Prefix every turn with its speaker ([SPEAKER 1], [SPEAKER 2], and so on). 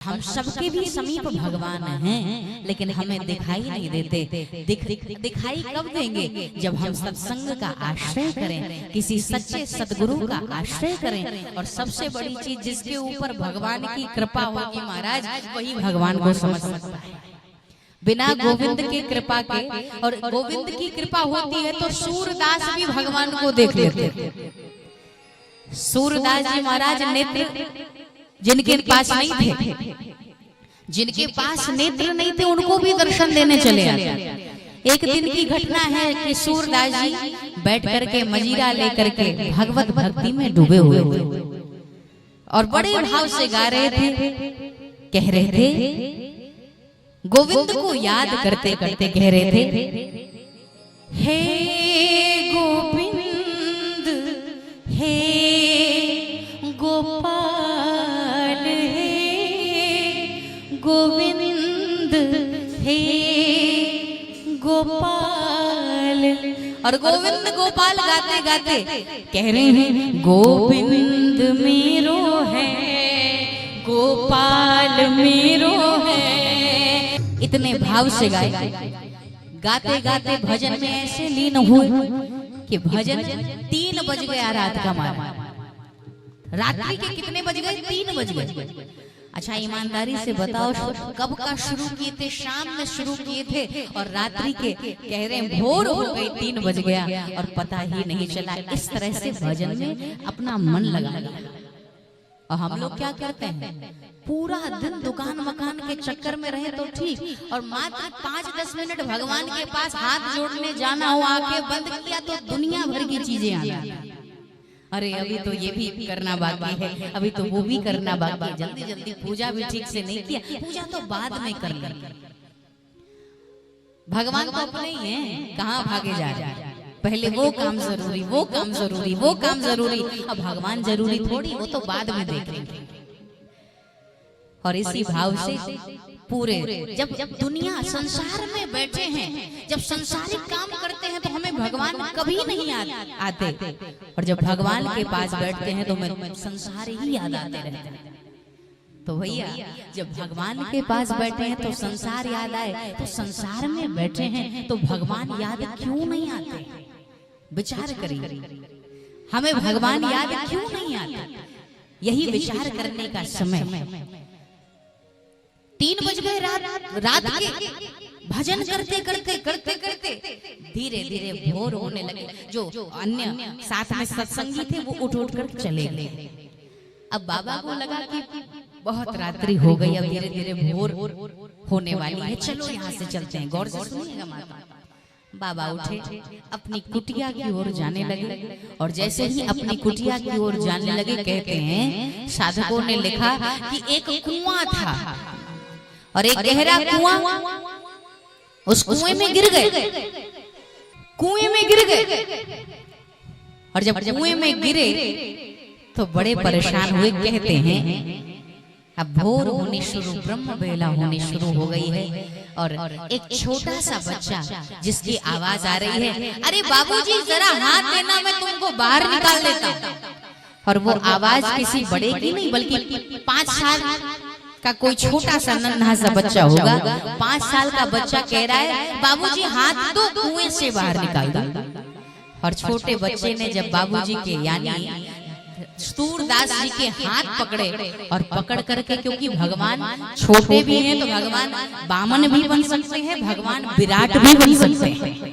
[SPEAKER 1] हम सबके भी समीप भगवान हैं, लेकिन हमें दिखाई नहीं देते। दिखाई कब देंगे? जब हम सत्संग का आश्रय करें, किसी सच्चे सदगुरु का आश्रय करें। और सबसे बड़ी चीज, जिसके ऊपर भगवान की कृपा होगी महाराज, वही भगवान को समझ सकता है। बिना गोविंद की कृपा के, और गोविंद की कृपा होती है तो सूरदास भी भगवान को देख लेते। सूरदास जी महाराज नेत्र जिनके पास नहीं थे, जिनके पास नेत्र नहीं थे, उनको भी दर्शन देने चले आते। एक दिन की घटना है कि सूरदास जी बैठ करके मजीरा लेकर के भगवत भक्ति में डूबे हुए थे और बड़े भाव से गा रहे थे। कह रहे थे, गोविंद को याद करते करते कह रहे थे, हे गोविंद हे गोपाल गोविंद हे गोपाल। और गोविंद गोपाल गाते गाते कह रहे हैं, गोविंद मेरो है गोपाल मेरो है। इतने भाव से गाए, गाते गाते भजन में ऐसे लीन हुए कि भजन 3 बज गया रात का मारा। रात्रि के कितने बज गए? 3 बज गए। अच्छा ईमानदारी से बताओ, कब का शुरू किए थे? शाम में शुरू किए थे और रात्रि के कह रहे हैं भोर हो गई, 3 बज गया और पता ही नहीं चला। इस तरह से भजन में अपना मन लगा लिया। और हम लोग क्या करते हैं, पूरा दिन दुकान मकान के चक्कर में रहे तो ठीक, और मात्र 5-10 मिनट भगवान के पास हाथ जोड़ने जाना हो, आंखें बंद किया तो दुनिया भर की चीजें आ जाती। अरे अभी तो ये भी करना बाकी है, अभी तो वो भी करना बाकी है, जल्दी जल्दी पूजा भी ठीक से नहीं किया, पूजा तो बाद में कर लेंगे। भगवान तो अपने ही हैं, कहाँ भागे जा रहे हैं। पहले वो काम जरूरी, वो काम जरूरी, वो काम जरूरी, अब भगवान जरूरी थोड़ी, वो तो बाद में देखेंगे। और इसी भाव से पूरे जब दुनिया संसार में बैठे हैं, जब संसारिक काम करते हैं तो हमें भगवान कभी नहीं आते, और जब भगवान के पास बैठते हैं तो हमें संसार ही याद आते रहते हैं। तो भैया जब भगवान के पास बैठे हैं तो संसार याद आए, तो संसार में बैठे हैं तो भगवान याद क्यों नहीं आते? विचार करिए, हमें भगवान याद क्यों नहीं आते? यही विचार करने का समय। 3 बज गए रात के। भजन करते करते करते करते धीरे धीरे भोर होने लगे। जो अन्य साथ में सत्संगी थे वो उठ उठ कर चले गए। अब बाबा को लगा कि बहुत रात्रि हो गई, अब धीरे धीरे भोर होने वाली है, चलो यहाँ से चलते हैं। गौर से सुनिएगा माता। बाबा उठे, अपनी कुटिया की ओर जाने लगे, और जैसे ही अपनी कुटिया की ओर जाने लगे, कहते हैं साधकों ने लिखा कि एक कुआं था और एक गहरा कुआं, उस कुएं में गिर गए। कुएं में गिर गए, और जब कुएं में गिरे तो बड़े परेशान हुए। कहते हैं अब भोर होनी शुरू, ब्रह्म बेला होनी शुरू हो गई है, और एक छोटा सा बच्चा जिसकी आवाज आ रही है, अरे बाबूजी जरा हाथ देना, मैं तुमको बाहर निकाल देता। और वो आवाज किसी बड़े की नहीं, बल्कि 5 साल का कोई छोटा सा नन्हा सा बच्चा होगा। 5 साल का बच्चा कह रहा है, बाबूजी हाथ दो, कुएं से बाहर निकाल दो। और छोटे बच्चे ने जब बाबूजी के यानी सूरदास जी के हाथ पकड़े, और पकड़ करके, क्योंकि भगवान छोटे भी हैं तो भगवान बामन भी बन सकते हैं, भगवान विराट भी बन सकते हैं।